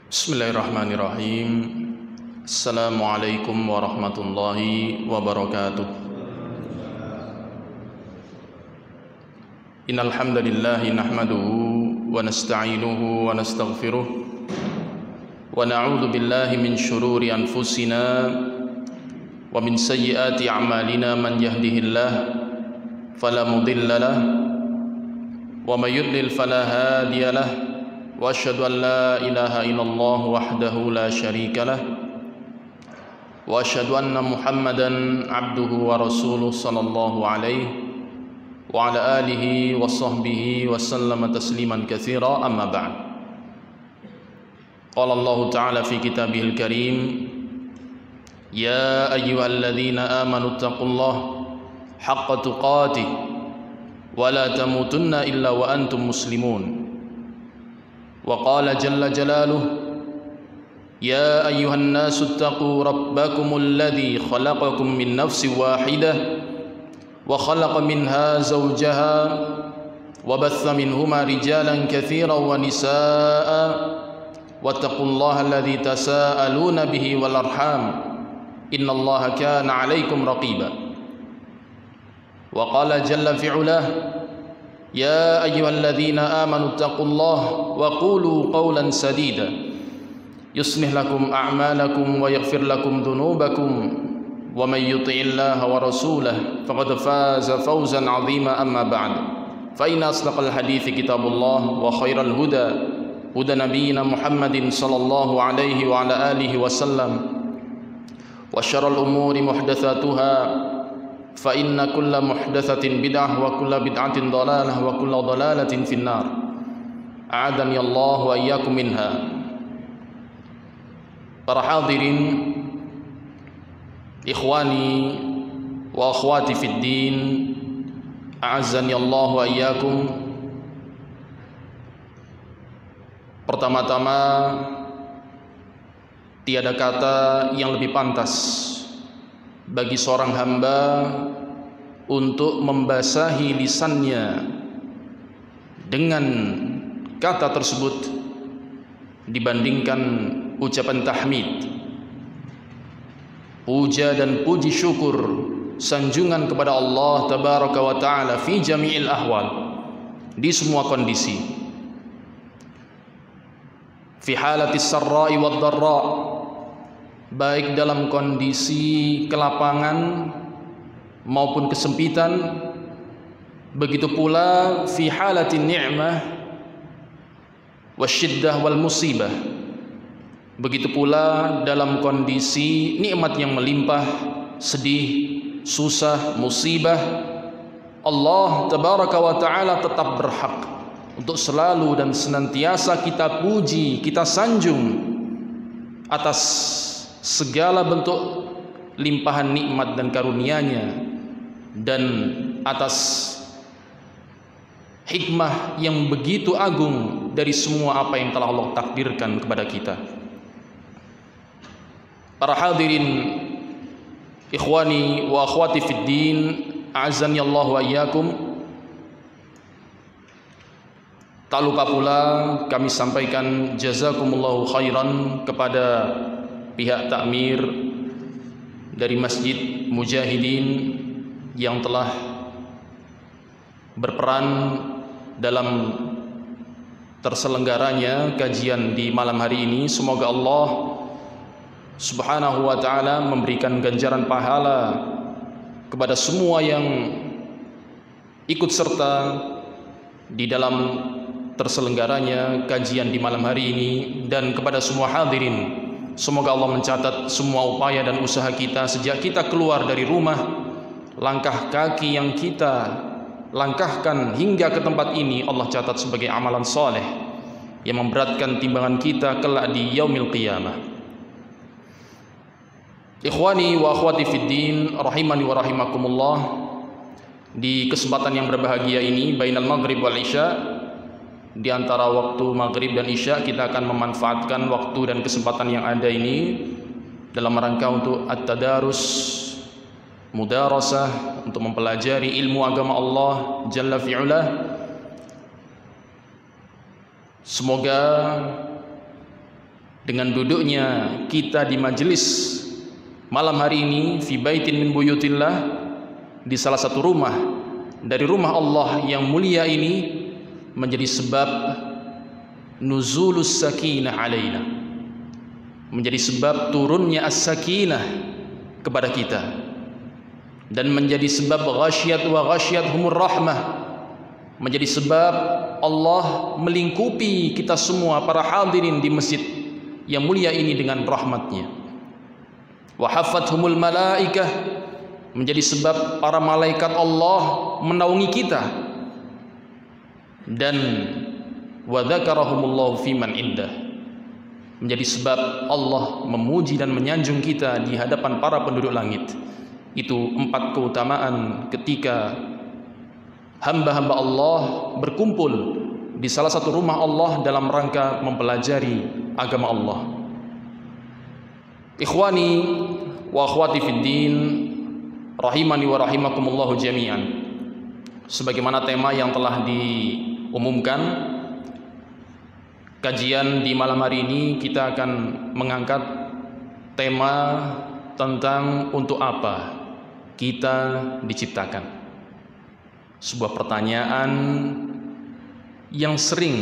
Bismillahirrahmanirrahim. Assalamualaikum warahmatullahi wabarakatuh. Innal hamdalillah nahmaduhu wa nasta'inuhu wa nastaghfiruh wa na'udzu billahi min shururi anfusina wa min sayyiati a'malina. Man yahdihillah fala mudilla lahu wa may yudlil fala hadiya lahu. Wa asyhadu an la ilaha illallah wahdahu la syarika lah wa asyhadu anna Muhammadan abduhu wa rasuluh sallallahu alaihi wa ala alihi wa sahbihi wa sallama tasliman katsira. Amma ba'd. Qala Allah ta'ala fi kitabihil karim, ya ayyuhalladzina amanu taqullaha haqqa tuqatih wa la tamutunna illa wa antum muslimun. وقال جل جلاله يا أيها الناس اتقوا ربكم الذي خلقكم من نفس واحدة وخلق منها زوجها وبث منهما رجالا كثيرا ونساء واتقوا الله الذي تساءلون به والأرحام إن الله كان عليكم رقيبا. وقال جل في علاه يا أيها الذين آمنوا اتقوا الله وقولوا قولا سديدا يصلح لكم أعمالكم ويغفر لكم ذنوبكم ومن يطع الله ورسوله فقد فاز فوزا عظيما. أما بعد، فإن أصدق الحديث كتاب الله وخير الهدى هدى نبينا محمد صلى الله عليه وعلى آله وسلم وشر الأمور محدثاتها فإن كل محدثة بدعة وكل بدعة ضلالة وكل ضلالة في النار. أعاذني الله وإياكم منها. Para hadirin, ikhwani wa akhwati fid din, a'azzani Allah wa iyyakum. Pertama-tama, tiada kata yang lebih pantas bagi seorang hamba untuk membasahi lisannya dengan kata tersebut dibandingkan ucapan tahmid, puja dan puji syukur, sanjungan kepada Allah tabaraka wa ta'ala fi jami'il ahwal, di semua kondisi, fi halatis sarra'i wad dharra', baik dalam kondisi kelapangan maupun kesempitan, begitu pula fi halatin ni'mah wasyiddah wal musibah, begitu pula dalam kondisi nikmat yang melimpah, sedih, susah, musibah. Allah tabaraka wa ta'ala tetap berhak untuk selalu dan senantiasa kita puji, kita sanjung atas segala bentuk limpahan nikmat dan karunia-Nya, dan atas hikmah yang begitu agung dari semua apa yang telah Allah takdirkan kepada kita. Para hadirin, ikhwani wa akhwati fid din, a'azzani Allah wa iyyakum. Tak lupa pula kami sampaikan jazakumullahu khairan kepada pihak takmir dari Masjid Mujahidin yang telah berperan dalam terselenggaranya kajian di malam hari ini. Semoga Allah subhanahu wa ta'ala memberikan ganjaran pahala kepada semua yang ikut serta di dalam terselenggaranya kajian di malam hari ini, dan kepada semua hadirin, semoga Allah mencatat semua upaya dan usaha kita sejak kita keluar dari rumah, langkah kaki yang kita langkahkan hingga ke tempat ini Allah catat sebagai amalan soleh yang memberatkan timbangan kita kelak di yaumil qiyamah. Ikhwani wa akhwati fid din, rahimani wa rahimakumullah. Di kesempatan yang berbahagia ini, bainal maghrib wal isya, di antara waktu maghrib dan isya, kita akan memanfaatkan waktu dan kesempatan yang ada ini dalam rangka untuk at-tadarus, mudarasah, untuk mempelajari ilmu agama Allah Jalla fi'ula. Semoga dengan duduknya kita di majelis malam hari ini fi baitin min buyutillah, di salah satu rumah dari rumah Allah yang mulia ini, menjadi sebab nuzulus sakinah alaina, menjadi sebab turunnya as-sakinah kepada kita, dan menjadi sebab ghasyiyat wa ghasyiyathumur rahmah, menjadi sebab Allah melingkupi kita semua para hadirin di masjid yang mulia ini dengan rahmatnya. Wa haffathumul malaikah, menjadi sebab para malaikat Allah menaungi kita, dan wa dzakarahumullahu fiman indah, menjadi sebab Allah memuji dan menyanjung kita di hadapan para penduduk langit. Itu 4 keutamaan ketika hamba-hamba Allah berkumpul di salah satu rumah Allah dalam rangka mempelajari agama Allah. Ikhwani wa akhwati fid din, rahimani wa rahimakumullahu jami'an. Sebagaimana tema yang telah diumumkan, kajian di malam hari ini kita akan mengangkat tema tentang untuk apa kita diciptakan. Sebuah pertanyaan yang sering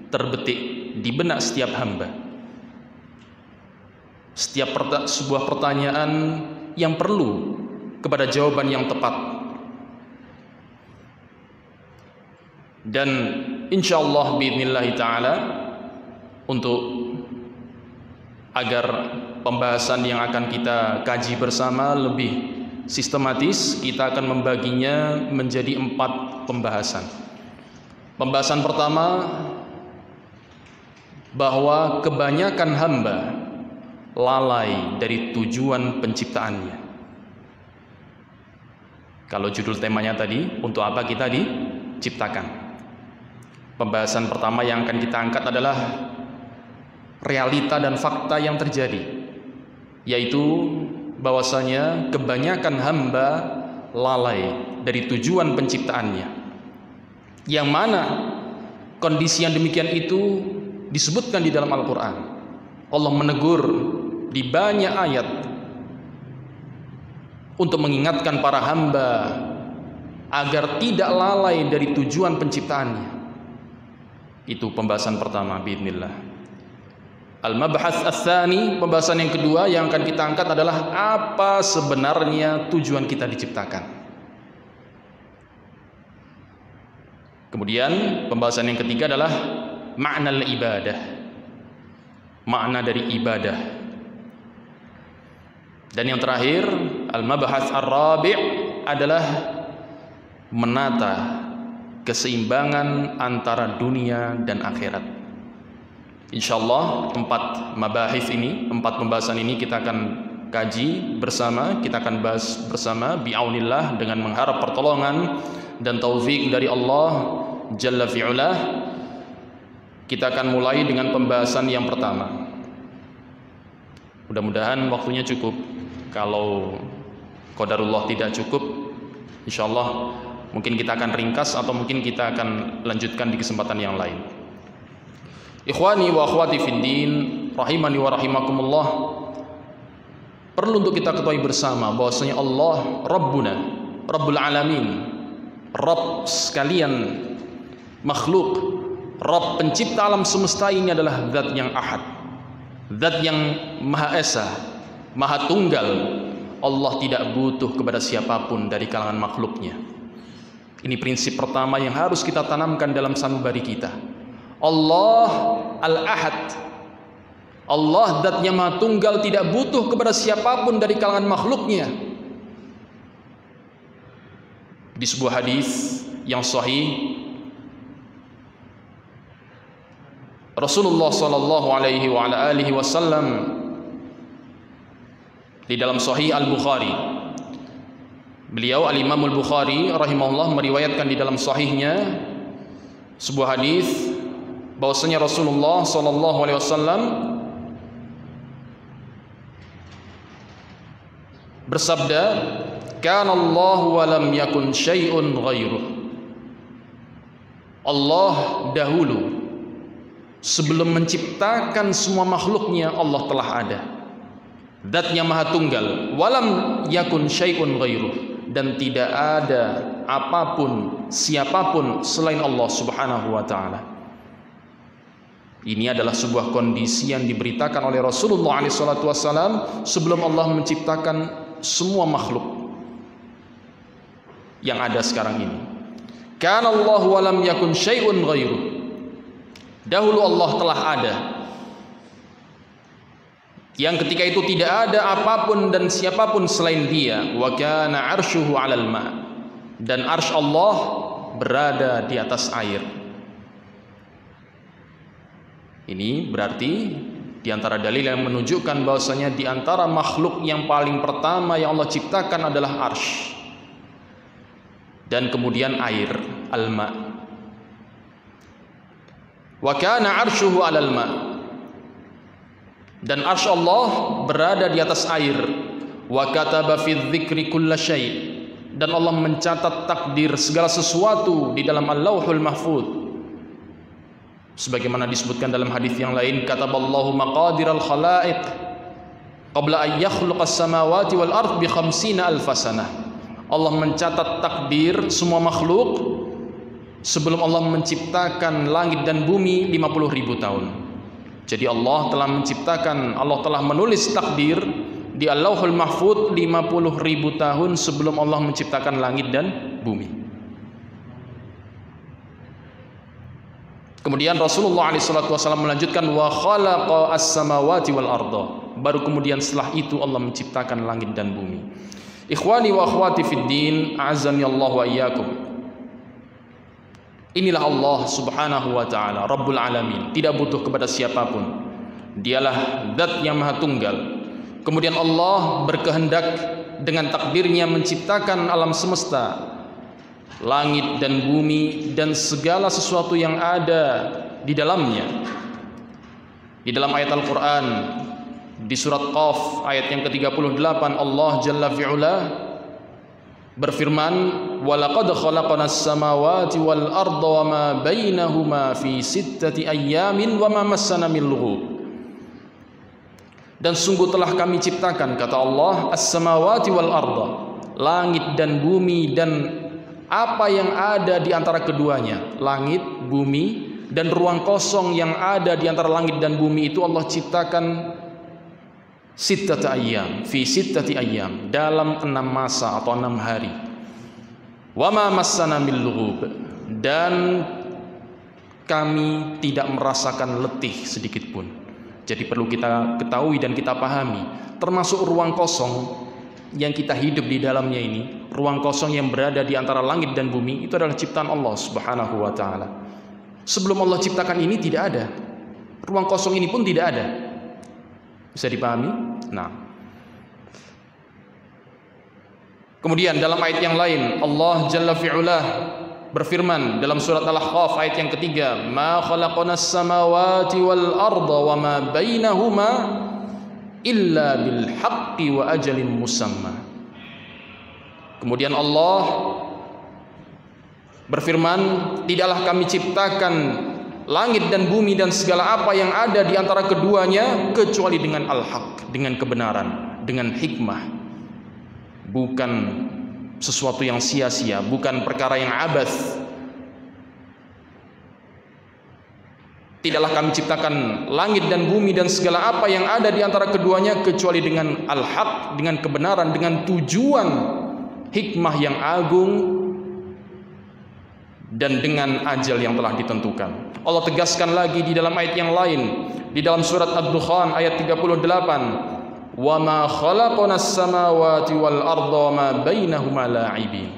terbetik di benak setiap hamba. Sebuah pertanyaan yang perlu kepada jawaban yang tepat. Dan insyaallah biidznillah ta'ala, untuk agar pembahasan yang akan kita kaji bersama lebih sistematis, kita akan membaginya menjadi 4 pembahasan. Pembahasan pertama, bahwa kebanyakan hamba lalai dari tujuan penciptaannya. Kalau judul temanya tadi, untuk apa kita diciptakan? Pembahasan pertama yang akan kita angkat adalah realita dan fakta yang terjadi, yaitu bahwasanya kebanyakan hamba lalai dari tujuan penciptaannya, yang mana kondisi yang demikian itu disebutkan di dalam Al-Quran. Allah menegur di banyak ayat untuk mengingatkan para hamba agar tidak lalai dari tujuan penciptaannya. Itu pembahasan pertama biidznillah. Al-mabhath ats-tsani, pembahasan yang kedua yang akan kita angkat adalah apa sebenarnya tujuan kita diciptakan. Kemudian pembahasan yang ketiga adalah makna ibadah, makna dari ibadah. Dan yang terakhir, al-mabhath ar-rabi' adalah menata keseimbangan antara dunia dan akhirat. Insyaallah 4 mabahis ini, 4 pembahasan ini kita akan kaji bersama, kita akan bahas bersama bi'aunillah, dengan mengharap pertolongan dan taufik dari Allah Jalla fi'ulah. Kita akan mulai dengan pembahasan yang pertama. Mudah-mudahan waktunya cukup. Kalau qadarullah tidak cukup, insyaallah mungkin kita akan ringkas atau mungkin kita akan lanjutkan di kesempatan yang lain. Ikhwani wa akhwati fid din, rahimani wa rahimakumullah. Perlu untuk kita ketahui bersama bahwasanya Allah Rabbuna, Rabbul Alamin, Rabb sekalian makhluk, Rabb pencipta alam semesta ini adalah zat yang ahad, zat yang maha esa, maha tunggal. Allah tidak butuh kepada siapapun dari kalangan makhluknya. Ini prinsip pertama yang harus kita tanamkan dalam sanubari kita. Allah Al-Ahad, Allah zat yang maha tunggal, tidak butuh kepada siapapun dari kalangan makhluknya. Di sebuah hadis yang sahih, Rasulullah sallallahu alaihi wa ala alihi wasallam di dalam Sahih Al-Bukhari, beliau Al-Imam Al-Bukhari rahimahullah meriwayatkan di dalam sahihnya sebuah hadis bahwasanya Rasulullah sallallahu alaihi wasallam bersabda, "Kana Allah wa lam yakun syai'un ghairuh." Allah dahulu, Sebelum menciptakan semua makhluknya, Allah telah ada. Zat-Nya Maha Tunggal. Walam yakun syai'un ghairuh, dan tidak ada apapun, siapapun selain Allah Subhanahu wa taala. Ini adalah sebuah kondisi yang diberitakan oleh Rasulullah SAW sebelum Allah menciptakan semua makhluk yang ada sekarang ini. Kana Allah walam yakun syai'un ghairuh. Dahulu Allah telah ada, yang ketika itu tidak ada apapun dan siapapun selain Dia. Wa kana 'arshuhu 'alal ma', dan arsy Allah berada di atas air. Ini berarti di antara dalil yang menunjukkan bahwasanya di antara makhluk yang paling pertama yang Allah ciptakan adalah arsy, dan kemudian air, al-ma'. Wa kana 'arshuhu 'alal ma', dan arsy Allah berada di atas air. Wa kataba fi dzikri kulla syai', dan Allah mencatat takdir segala sesuatu di dalam Al-Lauhul Mahfuz. Sebagaimana disebutkan dalam hadis yang lain, kataballahu maqadiral khalaiq qabla an yakhluqas samawati wal ard bi 50 alf sanah. Allah mencatat takdir semua makhluk sebelum Allah menciptakan langit dan bumi 50.000 tahun. Jadi Allah telah menciptakan, Allah telah menulis takdir di Al-Lauhul Mahfuz 50.000 tahun sebelum Allah menciptakan langit dan bumi. Kemudian Rasulullah SAW melanjutkan, wa khalaqa as-samawati wal arda. Baru kemudian setelah itu Allah menciptakan langit dan bumi. Ikhwani wa akhwati fid din, a'azzani Allah wa iyyakum. Inilah Allah Subhanahu wa taala, Rabbul Alamin, tidak butuh kepada siapapun. Dialah Zat yang Maha Tunggal. Kemudian Allah berkehendak dengan takdirnya menciptakan alam semesta, langit dan bumi, dan segala sesuatu yang ada di dalamnya. Di dalam ayat Al-Quran, di surat Qaf ayat yang ke-38, Allah Jalla fi'ula berfirman, walaqad khalaqnas samawati wal arda wama bainahuma fi sittati ayyamin wama massana min lughub. Dan sungguh telah kami ciptakan, kata Allah, as-samawati wal arda, langit dan bumi dan apa yang ada di antara keduanya, langit, bumi, dan ruang kosong yang ada di antara langit dan bumi itu Allah ciptakan sittata ayyam, fi sittati ayyam, dalam 6 masa atau 6 hari. Wa ma massana min lughub, dan kami tidak merasakan letih sedikit pun. Jadi perlu kita ketahui dan kita pahami, termasuk ruang kosong yang kita hidup di dalamnya ini, ruang kosong yang berada di antara langit dan bumi, itu adalah ciptaan Allah Subhanahu wa taala. Sebelum Allah ciptakan ini tidak ada. Ruang kosong ini pun tidak ada. Bisa dipahami? Nah. Kemudian dalam ayat yang lain, Allah Jalla fi'ula berfirman dalam surat Al-Ahqaf ayat yang ketiga, ma khalaqanas samawati wal arda wa ma bainahuma illa bil haqqi wa ajalin musamma. Kemudian Allah berfirman, tidaklah kami ciptakan langit dan bumi dan segala apa yang ada di antara keduanya kecuali dengan al-haq, dengan kebenaran, dengan hikmah. Bukan sesuatu yang sia-sia, bukan perkara yang abath. Tidaklah kami ciptakan langit dan bumi dan segala apa yang ada di antara keduanya kecuali dengan al-haq, dengan kebenaran, dengan tujuan hikmah yang agung, dan dengan ajal yang telah ditentukan. Allah tegaskan lagi di dalam ayat yang lain, di dalam surat Ad-Dukhan ayat 38, wa ma khalaqanas samawati wal arda wa ma bainahuma la'ibin.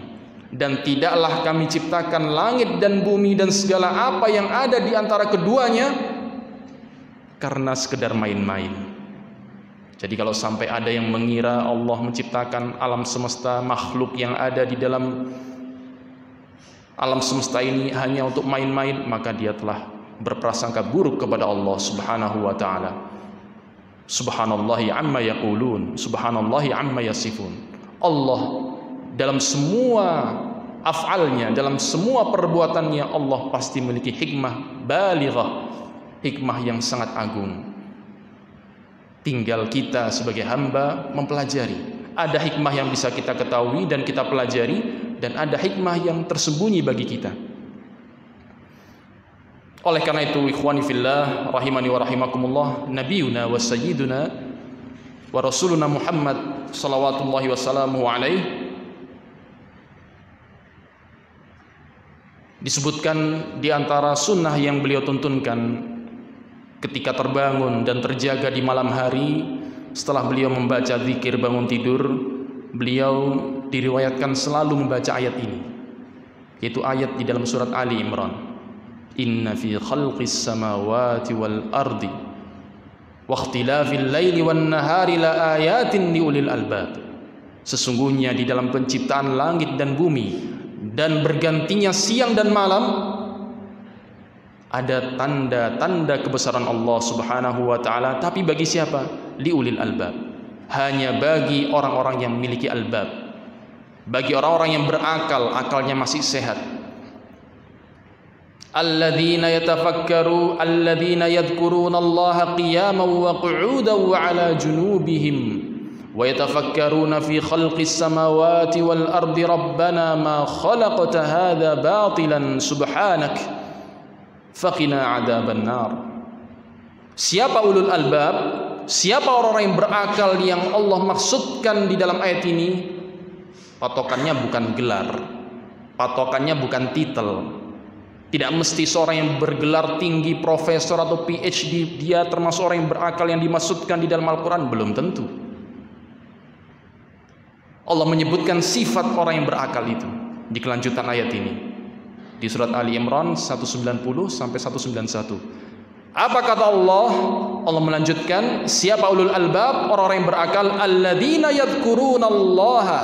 Dan tidaklah kami ciptakan langit dan bumi dan segala apa yang ada di antara keduanya karena sekedar main-main. Jadi kalau sampai ada yang mengira Allah menciptakan alam semesta, makhluk yang ada di dalam alam semesta ini hanya untuk main-main, maka dia telah berprasangka buruk kepada Allah Subhanahu wa taala. Subhanallahi amma yaqulun, subhanallahi amma yasifun. Allah dalam semua af'alnya, dalam semua perbuatannya, Allah pasti memiliki hikmah balighah, hikmah yang sangat agung. Tinggal kita sebagai hamba mempelajari. Ada hikmah yang bisa kita ketahui dan kita pelajari, dan ada hikmah yang tersembunyi bagi kita. Oleh karena itu, ikhwani fillah rahimani wa rahimakumullah, nabiyuna wa sayyiduna wa rasuluna Muhammad salawatullahi wassalamu alaih disebutkan di antara sunnah yang beliau tuntunkan ketika terbangun dan terjaga di malam hari. Setelah beliau membaca zikir bangun tidur, beliau diriwayatkan selalu membaca ayat ini, yaitu ayat di dalam surat Ali Imran, inna fi khalqis samawati wal ardi wa ikhtilafil laili wan nahari la ayatin liulil albab. Sesungguhnya di dalam penciptaan langit dan bumi dan bergantinya siang dan malam ada tanda-tanda kebesaran Allah Subhanahu wa taala, tapi bagi siapa? Liulil albab. Hanya bagi orang-orang yang memiliki albab, bagi orang-orang yang berakal, akalnya masih sehat. Alladzina yatafakkaru alladzina yadhkuruna Allaha qiyaman wa qu'udan wa 'ala junubihim wa yatafakkaruna fi khalqis samawati wal ardi rabbana ma khalaqta hadza batilan subhanak faqina 'adzaban nar. Siapa ulul albab? Siapa orang-orang yang berakal yang Allah maksudkan di dalam ayat ini? Patokannya bukan gelar, patokannya bukan titel. Tidak mesti seorang yang bergelar tinggi, profesor atau PhD, dia termasuk orang yang berakal yang dimaksudkan di dalam Al-Quran. Belum tentu. Allah menyebutkan sifat orang yang berakal itu di kelanjutan ayat ini, di surat Ali Imran 190 sampai 191. Apa kata Allah? Allah melanjutkan, siapa ulul albab? Orang-orang yang berakal, alladzina yadhkurunallaha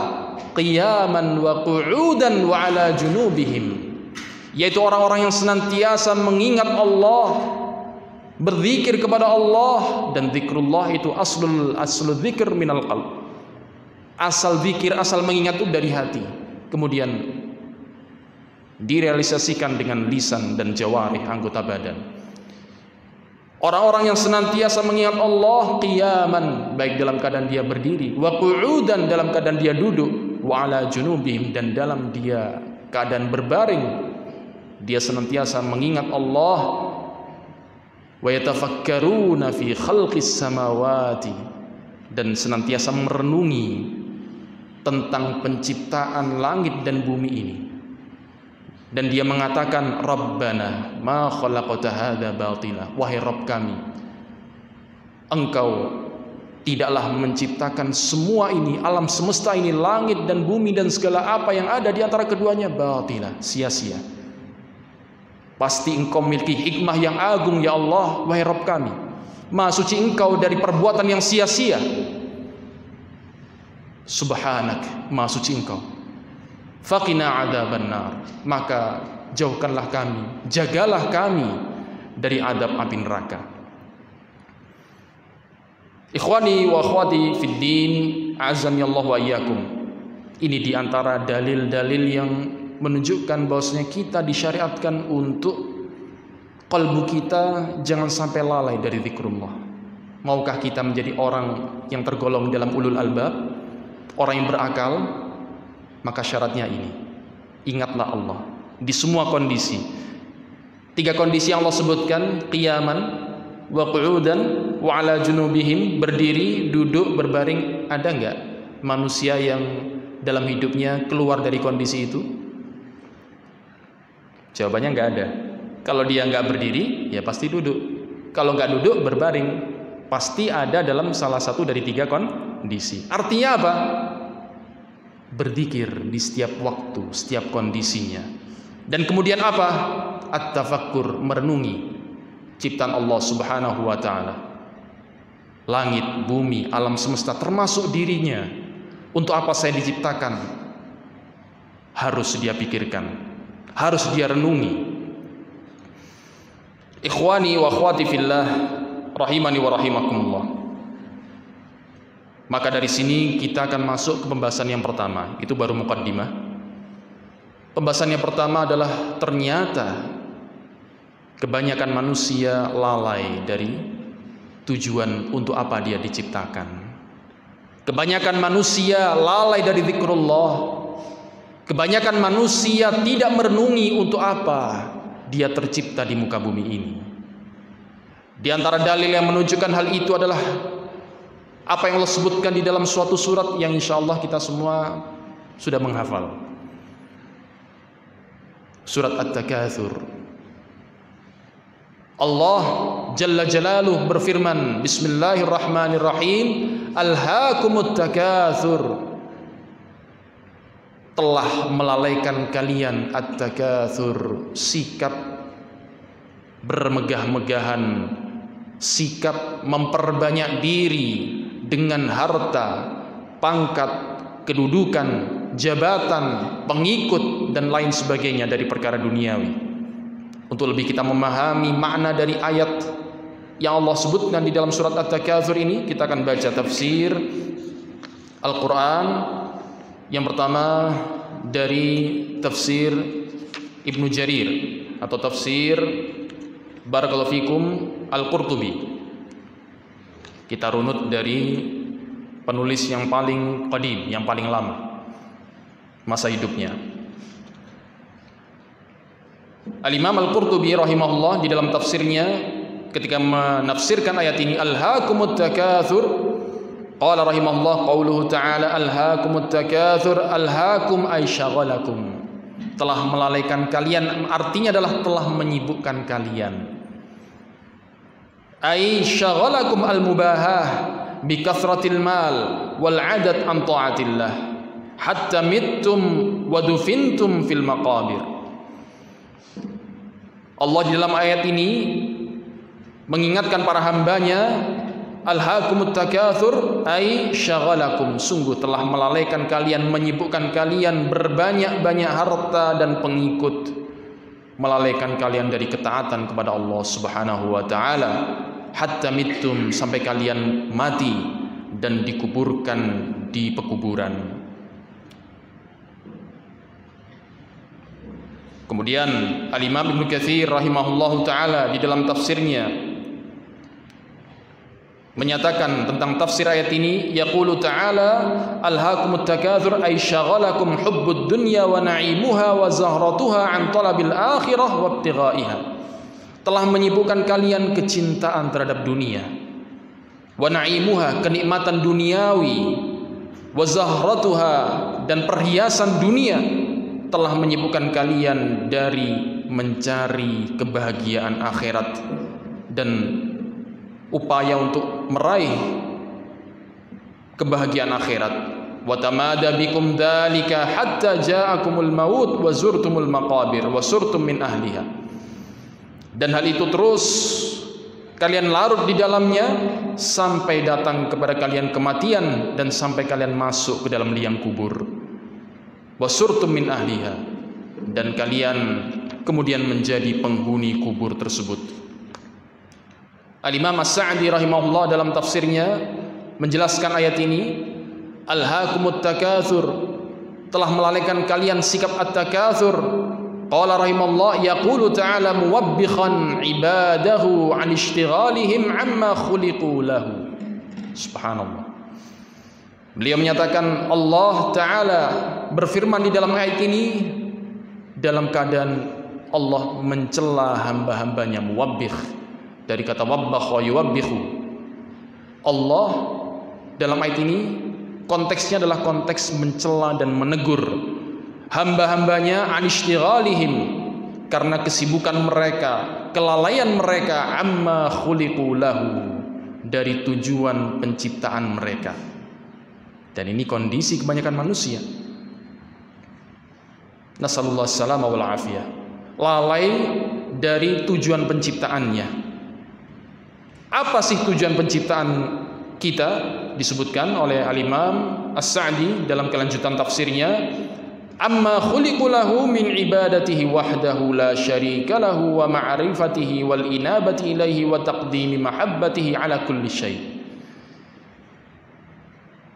qiyaman wa qu'udan wa 'ala junubihim, yaitu orang-orang yang senantiasa mengingat Allah, berzikir kepada Allah. Dan zikrullah itu aslul dzikr minal qalb. Asal zikir, asal mengingat itu dari hati, kemudian direalisasikan dengan lisan dan jawarih, anggota badan. Orang-orang yang senantiasa mengingat Allah qiyaman, baik dalam keadaan dia berdiri, wa qu'udan, dalam keadaan dia duduk, wa 'ala junubihim, dan dalam dia keadaan berbaring, dia senantiasa mengingat Allah. Wa yatafakkaruna fi khalqis samawati, dan senantiasa merenungi tentang penciptaan langit dan bumi ini. Dan dia mengatakan, Rabbana ma khalaqta hadza batila, wahai Rabb kami, Engkau tidaklah menciptakan semua ini, alam semesta ini, langit dan bumi dan segala apa yang ada di antara keduanya, batila, sia-sia. Pasti Engkau memiliki hikmah yang agung ya Allah, wahai Rabb kami. Maha suci Engkau dari perbuatan yang sia-sia. Subhanak, maha suci Engkau. Faqina 'adzaban nar, maka jauhkanlah kami, jagalah kami dari adab api neraka. Ikhwani wa akhwati fid din, azani Allah wa iyyakum. Ini diantara dalil-dalil yang menunjukkan bahwasanya kita disyariatkan untuk kalbu kita jangan sampai lalai dari zikrullah. Maukah kita menjadi orang yang tergolong dalam ulul albab, orang yang berakal? Maka syaratnya ini, ingatlah Allah di semua kondisi. 3 kondisi yang Allah sebutkan, qiyaman wa qu'udan wa 'ala junubihim, berdiri, duduk, berbaring. Ada enggak manusia yang dalam hidupnya keluar dari kondisi itu? Jawabannya enggak ada. Kalau dia enggak berdiri, ya pasti duduk. Kalau enggak duduk, berbaring. Pasti ada dalam salah satu dari 3 kondisi. Artinya apa? Berzikir di setiap waktu, setiap kondisinya. Dan kemudian apa? At-tafakkur, merenungi ciptaan Allah Subhanahu wa taala. Langit, bumi, alam semesta, termasuk dirinya. Untuk apa saya diciptakan? Harus dia pikirkan, harus dia renungi. Ikhwani wa akhwati fillah, rahimani wa rahimakumullah. Maka dari sini kita akan masuk ke pembahasan yang pertama. Itu baru muqaddimah. Pembahasan yang pertama adalah ternyata Kebanyakan manusia lalai dari tujuan untuk apa dia diciptakan. Kebanyakan manusia lalai dari zikrullah. Kebanyakan manusia tidak merenungi untuk apa dia tercipta di muka bumi ini. Di antara dalil yang menunjukkan hal itu adalah apa yang Allah sebutkan di dalam suatu surat yang insya Allah kita semua sudah menghafal. Surat At-Takatsur. Allah Jalla Jalaluh berfirman, Bismillahirrahmanirrahim, Alhaakumut takatsur. Telah melalaikan kalian at-takatsur, sikap bermegah-megahan, sikap memperbanyak diri dengan harta, pangkat, kedudukan, jabatan, pengikut dan lain sebagainya dari perkara duniawi. Untuk lebih kita memahami makna dari ayat yang Allah sebutkan di dalam surat At-Takatsur ini, kita akan baca tafsir Al-Quran. Yang pertama dari tafsir Ibnu Jarir atau tafsir Barakallahu fikum Al-Qurtubi. Kita runut dari penulis yang paling qadim, yang paling lama masa hidupnya. Al-Imam Al-Qurtubi rahimahullah di dalam tafsirnya ketika menafsirkan ayat ini, Alhaakumut takatsur, qala rahimahullah qauluhu ta'ala alhaakumut takatsur, alhaakum ay syaghalakum, telah melalaikan kalian, artinya adalah telah menyibukkan kalian. Ay syaghalakum al-mubahah bi kathratil mal wal 'adad an ta'atillah hatta mittum wa dufintum fil maqabir. Allah di dalam ayat ini mengingatkan para hambanya, alhaakumut takatsur ay syaghalakum, sungguh telah melalaikan kalian, menyibukkan kalian berbanyak-banyak harta dan pengikut, melalaikan kalian dari ketaatan kepada Allah Subhanahu wa taala, hatta mittum, sampai kalian mati dan dikuburkan di pekuburan. Kemudian Al-Imam Ibnu Katsir rahimahullahu taala di dalam tafsirnya menyatakan tentang tafsir ayat ini, yaqulu ta'ala alhaakumut takatsur ay syaghalakum hubbud dunya wa na'imuha wa zahratuha an talabil akhirah wa ibtighaiha, telah menyibukkan kalian kecintaan terhadap dunia, wa na'imuha, kenikmatan duniawi, wa zahratuha, dan perhiasan dunia, telah menyibukkan kalian dari mencari kebahagiaan akhirat dan upaya untuk meraih kebahagiaan akhirat. Wa tamada bikum dzalika hatta ja'akumul maut wa zurtumul maqabir wa surtum min ahliha. Dan hal itu terus kalian larut di dalamnya sampai datang kepada kalian kematian dan sampai kalian masuk ke dalam liang kubur. Wa surtum min ahliha, dan kalian kemudian menjadi penghuni kubur tersebut. Al-Imam As-Sa'di rahimahullah dalam tafsirnya menjelaskan ayat ini, alhaakumut takatsur, telah melalaikan kalian sikap at-takatsur. Qala rahimahullah, yaqulu ta'ala muwabbikhan ibadahu an ishtighalihim amma khuliqu lahu. Subhanallah. Beliau menyatakan, Allah Ta'ala berfirman di dalam ayat ini dalam keadaan Allah mencela hamba-hambanya, muwabbikh dari kata wabbakh wa yuwabbikhu. Allah dalam ayat ini konteksnya adalah konteks mencela dan menegur hamba-hambanya anishtighalihim, karena kesibukan mereka, kelalaian mereka, amma khuliqu lahu, dari tujuan penciptaan mereka. Dan ini kondisi kebanyakan manusia. Nasallallahu salama wal afiyah. Lalai dari tujuan penciptaannya. Apa sih tujuan penciptaan kita? Disebutkan oleh Al-Imam As-Sa'di dalam kelanjutan tafsirnya, amma khuliqu lahu min ibadatihi wahdahu la syarika lahu wa ma'rifatihi wal inabati ilaihi wa taqdimi mahabbatihi ala kulli syai'.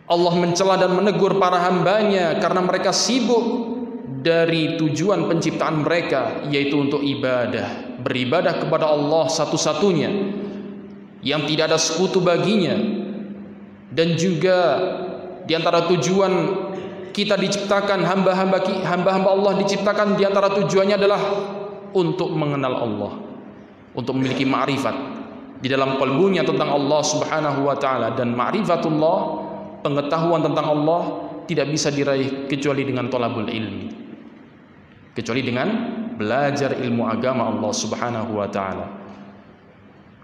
Allah mencela dan menegur para hambanya karena mereka sibuk dari tujuan penciptaan mereka, yaitu untuk ibadah, beribadah kepada Allah satu-satunya yang tidak ada sekutu baginya, dan juga di antara tujuan kita diciptakan, hamba-hamba Allah diciptakan, di antara tujuannya adalah untuk mengenal Allah, untuk memiliki ma'rifat di dalam qalbunya tentang Allah Subhanahu wa taala. Dan ma'rifatullah, pengetahuan tentang Allah, tidak bisa diraih kecuali dengan thalabul ilmi, kecuali dengan belajar ilmu agama Allah Subhanahu wa taala.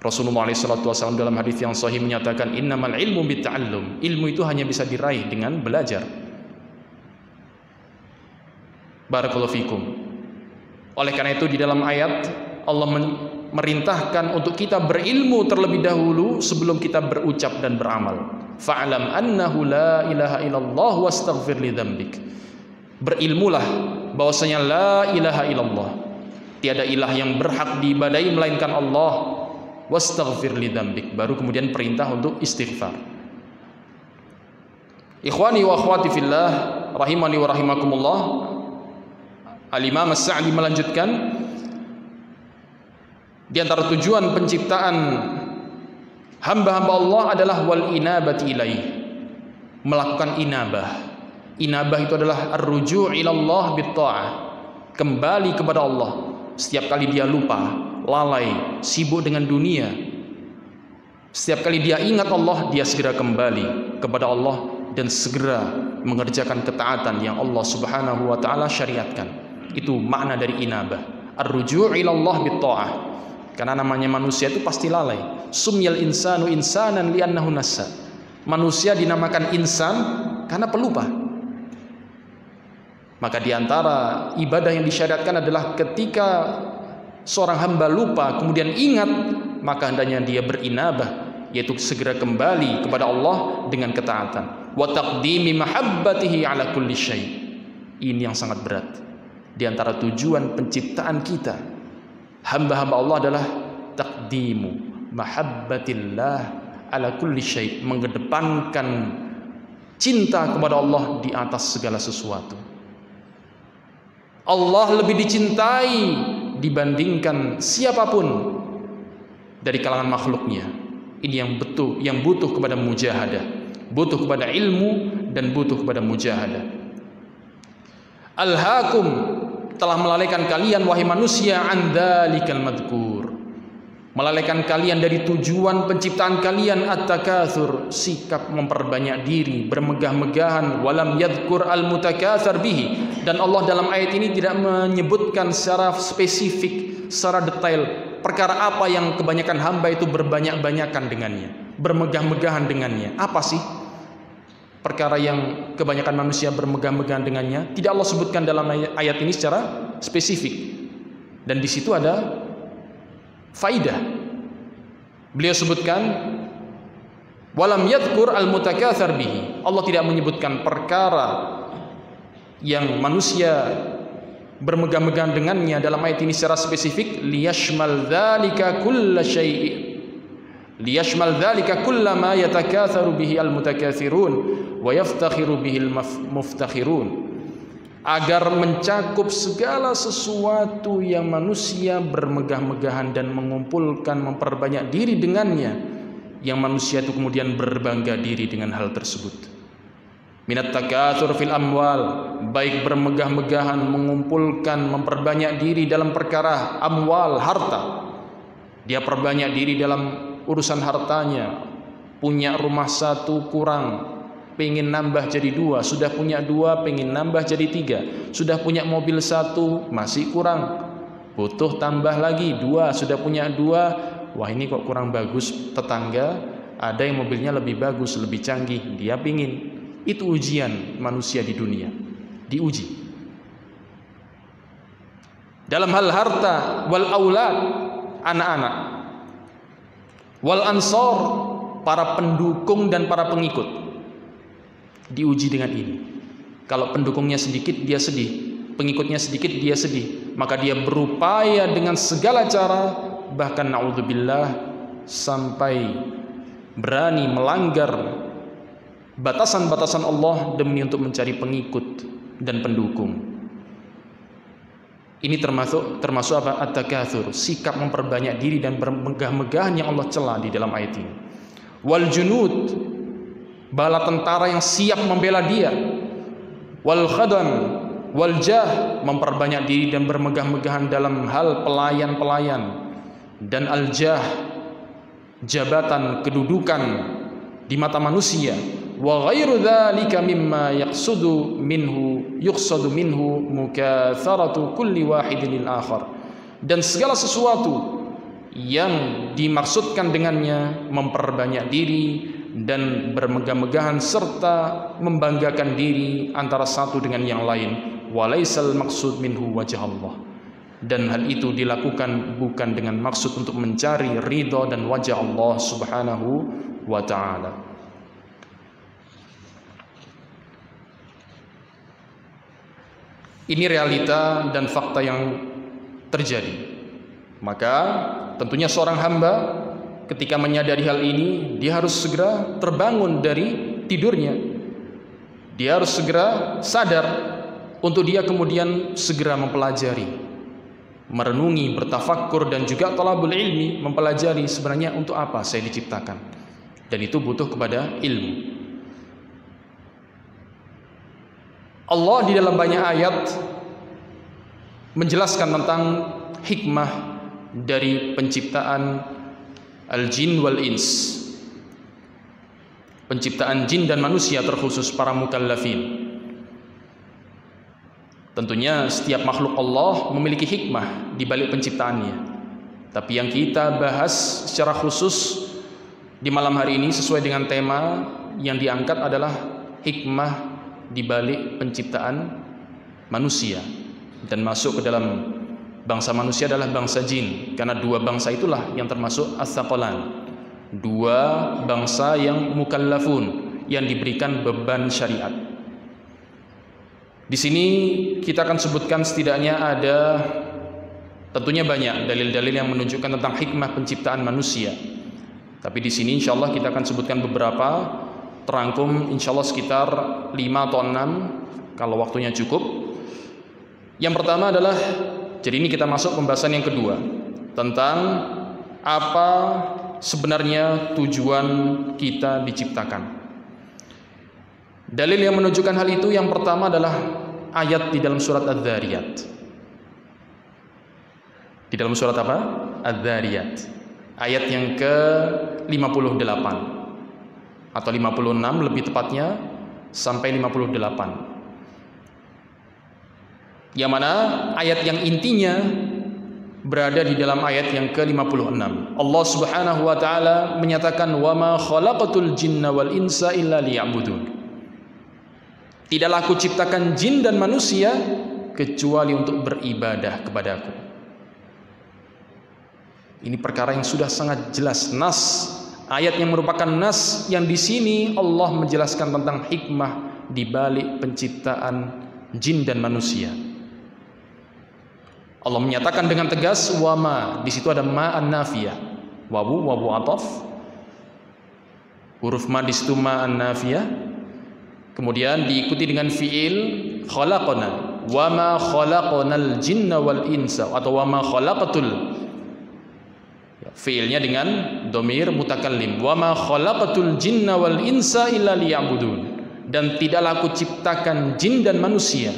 Rasulullah SAW dalam hadis yang sahih menyatakan, innamal ilmu bitta'allum, ilmu itu hanya bisa diraih dengan belajar. Barakallahu fikum. Oleh karena itu di dalam ayat Allah merintahkan untuk kita berilmu terlebih dahulu sebelum kita berucap dan beramal. Fa'lam annahu la ilaha illallah wastaghfir li dzambik. Berilmulah bahwasanya la ilaha illallah, tiada ilah yang berhak diibadahi melainkan Allah, wastaghfir li dzambik, baru kemudian perintah untuk istighfar. Ikhwani wa akhwati fillah, rahimani wa rahimakumullah. Al-Imam As-Sa'di melanjutkan, di antara tujuan penciptaan hamba-hamba Allah adalah wal inabati ilaih, melakukan inabah. Inabah itu adalah ar-ruju' ilallah bitta'ah, kembali kepada Allah. Setiap kali dia lupa, lalai, sibuk dengan dunia, setiap kali dia ingat Allah, dia segera kembali kepada Allah dan segera mengerjakan ketaatan yang Allah Subhanahu wa taala syariatkan. Itu makna dari inabah, ar-ruju' ilallah bitta'ah. Karena namanya manusia itu pasti lalai. Sumyal insanu insanan li'annahu nassa. Manusia dinamakan insan karena pelupa. Maka diantara ibadah yang disyariatkan adalah ketika seorang hamba lupa kemudian ingat, maka hendaknya dia berinabah, yaitu segera kembali kepada Allah dengan ketaatan. Wa taqdimi mahabbatihi ala kulli syai'. Ini yang sangat berat. Di antara tujuan penciptaan kita, hamba-hamba Allah adalah taqdimu mahabbatillah ala kulli syai', mengedepankan cinta kepada Allah di atas segala sesuatu. Allah lebih dicintai dibandingkan siapapun dari kalangan makhluknya. Ini yang butuh kepada mujahadah, butuh kepada ilmu, dan butuh kepada mujahadah. Alhaakum, telah melalaikan kalian wahai manusia, an dzalikal madhkur, melalaikan kalian dari tujuan penciptaan kalian, at-takatsur, sikap memperbanyak diri, bermegah-megahan, walam yadhkur al-mutakatsir bihi, dan Allah dalam ayat ini tidak menyebutkan secara spesifik, secara detail perkara apa yang kebanyakan hamba itu berbanyak-banyakan dengannya, bermegah-megahan dengannya. Apa sih perkara yang kebanyakan manusia bermegah-megahan dengannya? Tidak Allah sebutkan dalam ayat ini secara spesifik, dan di situ ada faidah. Beliau sebutkan walam yadhkur al-mutakatsir bihi. Allah tidak menyebutkan perkara yang manusia bermegah-megahan dengannya dalam ayat ini secara spesifik, liyashmal dzalika kulla syai', liyashmal dzalika kullama yatakatsaru bihi al-mutakatsirun wa yaftakhiru bihi al-muftakhirun, agar mencakup segala sesuatu yang manusia bermegah-megahan dan mengumpulkan, memperbanyak diri dengannya, yang manusia itu kemudian berbangga diri dengan hal tersebut. Minat takatsur fil amwal, baik bermegah-megahan, mengumpulkan, memperbanyak diri dalam perkara amwal, harta. Dia perbanyak diri dalam urusan hartanya, punya rumah satu kurang, pengen nambah jadi dua, sudah punya dua, pengen nambah jadi tiga, sudah punya mobil satu, masih kurang, butuh tambah lagi dua, sudah punya dua, wah ini kok kurang bagus, tetangga ada yang mobilnya lebih bagus, lebih canggih, dia pingin. Itu ujian manusia di dunia, diuji dalam hal harta, wal aulad, anak-anak, wal ansor, para pendukung dan para pengikut, diuji dengan ini. Kalau pendukungnya sedikit dia sedih, pengikutnya sedikit dia sedih, maka dia berupaya dengan segala cara, bahkan naudzubillah sampai berani melanggar batasan-batasan Allah demi untuk mencari pengikut dan pendukung. Ini termasuk apa? At-takatsur, sikap memperbanyak diri dan bermegah-megahan yang Allah cela di dalam ayat ini. Wal junud, bala tentara yang siap membela dia. Wal khadam, wal jah, memperbanyak diri dan bermegah-megahan dalam hal pelayan-pelayan. Dan al jah, jabatan, kedudukan di mata manusia. Wa ghairu dzalika mimma yuqsadu minhu mukatsaratu kulli wahidin lil akhar. Dan segala sesuatu yang dimaksudkan dengannya memperbanyak diri dan bermegah-megahan serta membanggakan diri antara satu dengan yang lain. Walaisal maksud minhu wajh Allah. Dan hal itu dilakukan bukan dengan maksud untuk mencari ridha dan wajah Allah Subhanahu wa ta'ala. Ini realita dan fakta yang terjadi. Maka tentunya seorang hamba ketika menyadari hal ini, dia harus segera terbangun dari tidurnya. Dia harus segera sadar untuk dia kemudian segera mempelajari, merenungi, bertafakkur, dan juga talabul ilmi, mempelajari sebenarnya untuk apa saya diciptakan. Dan itu butuh kepada ilmu. Allah di dalam banyak ayat menjelaskan tentang hikmah dari penciptaan al-jin wal ins, penciptaan jin dan manusia, terkhusus para mukallafin. Tentunya setiap makhluk Allah memiliki hikmah di balik penciptaannya. Tapi yang kita bahas secara khusus di malam hari ini sesuai dengan tema yang diangkat adalah hikmah di balik penciptaan manusia, dan masuk ke dalam bangsa manusia adalah bangsa jin, karena dua bangsa itulah yang termasuk as-saqalan, dua bangsa yang mukallafun, yang diberikan beban syariat. Di sini kita akan sebutkan setidaknya ada tentunya banyak dalil-dalil yang menunjukkan tentang hikmah penciptaan manusia. Tapi di sini insyaallah kita akan sebutkan beberapa, terangkum insyaallah sekitar 5 atau 6 kalau waktunya cukup. Yang pertama adalah, jadi ini kita masuk pembahasan yang kedua tentang apa sebenarnya tujuan kita diciptakan. Dalil yang menunjukkan hal itu yang pertama adalah ayat di dalam surat Adz-Dzariyat. Di dalam surat apa? Adz-Dzariyat. Ayat yang ke-58 atau 56 lebih tepatnya, sampai 58. Yang mana ayat yang intinya berada di dalam ayat yang ke-56. Allah Subhanahu wa taala menyatakan, "Wa ma khalaqatul jinna wal insa illa liya'budun." Tidaklah aku ciptakan jin dan manusia kecuali untuk beribadah kepadaku. Ini perkara yang sudah sangat jelas, nas, ayat yang merupakan nas yang di sini Allah menjelaskan tentang hikmah di balik penciptaan jin dan manusia. Allah menyatakan dengan tegas wama, di situ ada ma an-nafiyah, wawu ataf, huruf ma di situ ma an-nafiyah, kemudian diikuti dengan fiil khalaqana, wama khalaqanal jinna wal insa, atau wama khalaqatul, fiilnya dengan domir mutakallim, wama khalaqatul jinna wal insa illa liya'budun, dan tidaklah aku ciptakan jin dan manusia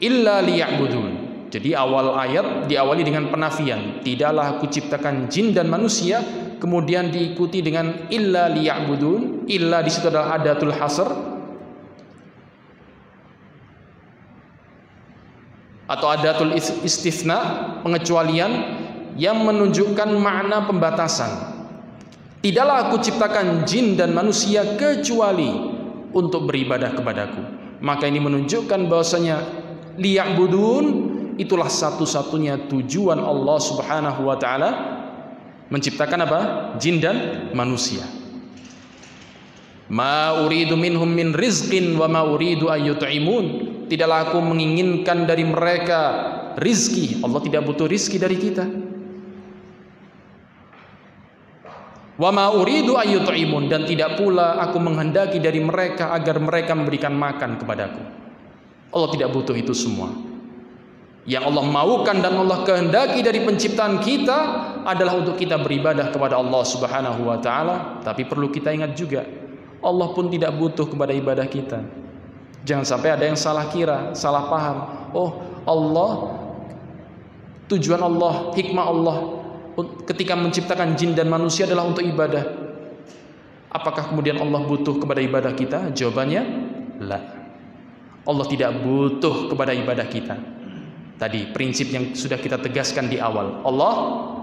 illa liya'budun. Jadi awal ayat diawali dengan penafian, tidaklah aku ciptakan jin dan manusia, kemudian diikuti dengan illa liya'budun. Illa di situ adalah adatul hasr atau adatul istifna, pengecualian yang menunjukkan makna pembatasan. Tidaklah aku ciptakan jin dan manusia kecuali untuk beribadah kepadaku. Maka ini menunjukkan bahwasanya liya'budun itulah satu-satunya tujuan Allah Subhanahu wa taala menciptakan apa? Jin dan manusia. Ma uridu minhum min rizqin wa ma uridu ayyut'imun. Tidaklah aku menginginkan dari mereka rizki. Allah tidak butuh rizki dari kita. Wa ma uridu ayyut'imun, dan tidak pula aku menghendaki dari mereka agar mereka memberikan makan kepadaku. Allah tidak butuh itu semua. Yang Allah maukan dan Allah kehendaki dari penciptaan kita adalah untuk kita beribadah kepada Allah Subhanahu wa taala. Tapi perlu kita ingat juga, Allah pun tidak butuh kepada ibadah kita. Jangan sampai ada yang salah kira, salah paham. Oh, Allah, tujuan Allah, hikmah Allah ketika menciptakan jin dan manusia adalah untuk ibadah. Apakah kemudian Allah butuh kepada ibadah kita? Jawabannya, la. Allah tidak butuh kepada ibadah kita. Tadi prinsip yang sudah kita tegaskan di awal. Allah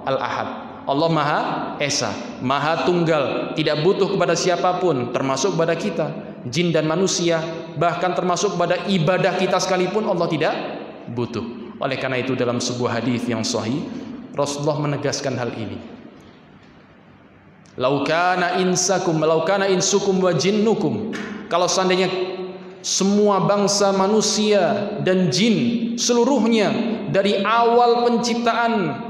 Al-Ahad. Allah Maha Esa, Maha Tunggal, tidak butuh kepada siapapun, termasuk kepada kita, jin dan manusia, bahkan termasuk kepada ibadah kita sekalipun Allah tidak butuh. Oleh karena itu dalam sebuah hadis yang sahih, Rasulullah menegaskan hal ini. Laukana insukum wa jinnukum. Kalau seandainya semua bangsa manusia dan jin seluruhnya dari awal penciptaan,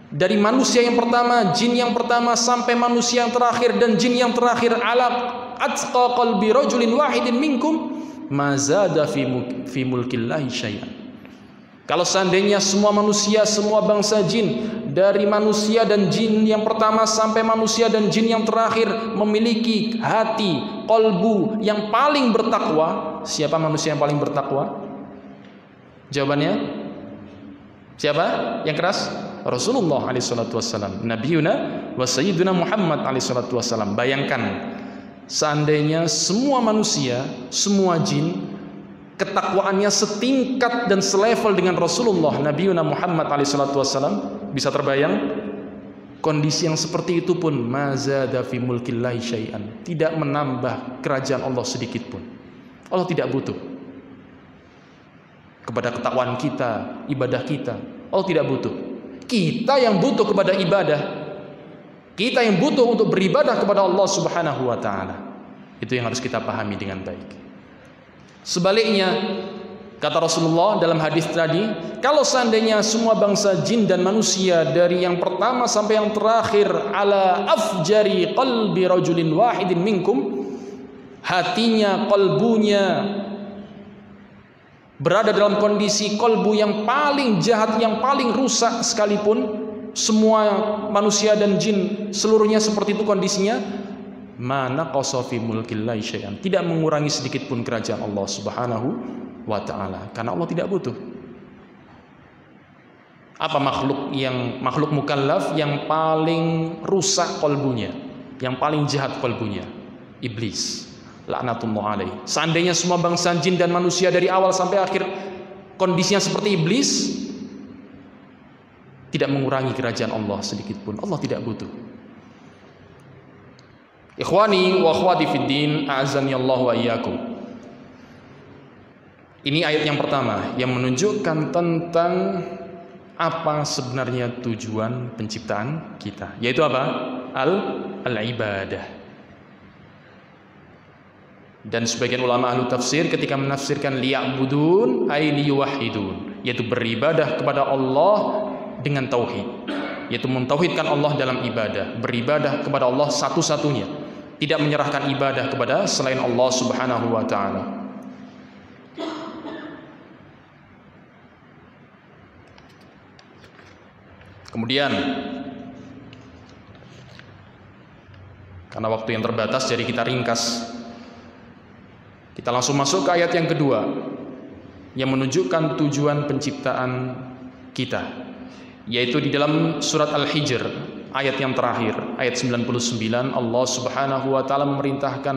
dari manusia yang pertama, jin yang pertama sampai manusia yang terakhir dan jin yang terakhir, ala atqa qalbi rajulin wahidin minkum ma zada fi mulkillahi syai'an. Kalau seandainya semua manusia, semua bangsa jin, dari manusia dan jin yang pertama sampai manusia dan jin yang terakhir memiliki hati, qalbu yang paling bertakwa, siapa manusia yang paling bertakwa? Jawabannya siapa? Yang keras? Rasulullah SAW, Nabiuna wa Sayyiduna Muhammad SAW. Bayangkan, seandainya semua manusia, semua jin, ketakwaannya setingkat dan selevel dengan Rasulullah Nabiuna Muhammad SAW, bisa terbayang? Kondisi yang seperti itu pun mazada fi mulkillahi syai'an, tidak menambah kerajaan Allah sedikit pun. Allah tidak butuh kepada ketakwaan kita, ibadah kita. Allah tidak butuh. Kita yang butuh kepada ibadah. Kita yang butuh untuk beribadah kepada Allah Subhanahu wa taala. Itu yang harus kita pahami dengan baik. Sebaliknya, kata Rasulullah dalam hadis tadi, kalau seandainya semua bangsa jin dan manusia dari yang pertama sampai yang terakhir ala afjari qalbi rajulin wahidin minkum, hatinya, qalbunya berada dalam kondisi qalbu yang paling jahat, yang paling rusak sekalipun, semua manusia dan jin seluruhnya seperti itu kondisinya, mana qasafi mulkillahi syai'an, tidak mengurangi sedikit pun kerajaan Allah Subhanahu wa ta'ala, karena Allah tidak butuh. Apa makhluk mukallaf yang paling rusak qalbunya, yang paling jahat qalbunya? Iblis, laknatullah alaih. Seandainya semua bangsa jin dan manusia dari awal sampai akhir kondisinya seperti iblis, tidak mengurangi kerajaan Allah sedikit pun. Allah tidak butuh. Ikhwani wa akhwati fid din, a'azzani Allah wa iyyakum. Ini ayat yang pertama yang menunjukkan tentang apa sebenarnya tujuan penciptaan kita, yaitu apa? Al-ibadah. Dan sebagian ulama ahlu tafsir ketika menafsirkan liya'budun ay liyuwahhidun, yaitu beribadah kepada Allah dengan tauhid, yaitu mentauhidkan Allah dalam ibadah, beribadah kepada Allah satu-satunya, tidak menyerahkan ibadah kepada selain Allah Subhanahu wa ta'ala. Kemudian, karena waktu yang terbatas jadi kita ringkas, kita langsung masuk ke ayat yang kedua yang menunjukkan tujuan penciptaan kita, yaitu di dalam surat Al-Hijr ayat yang terakhir, ayat 99. Allah Subhanahu wa ta'ala memerintahkan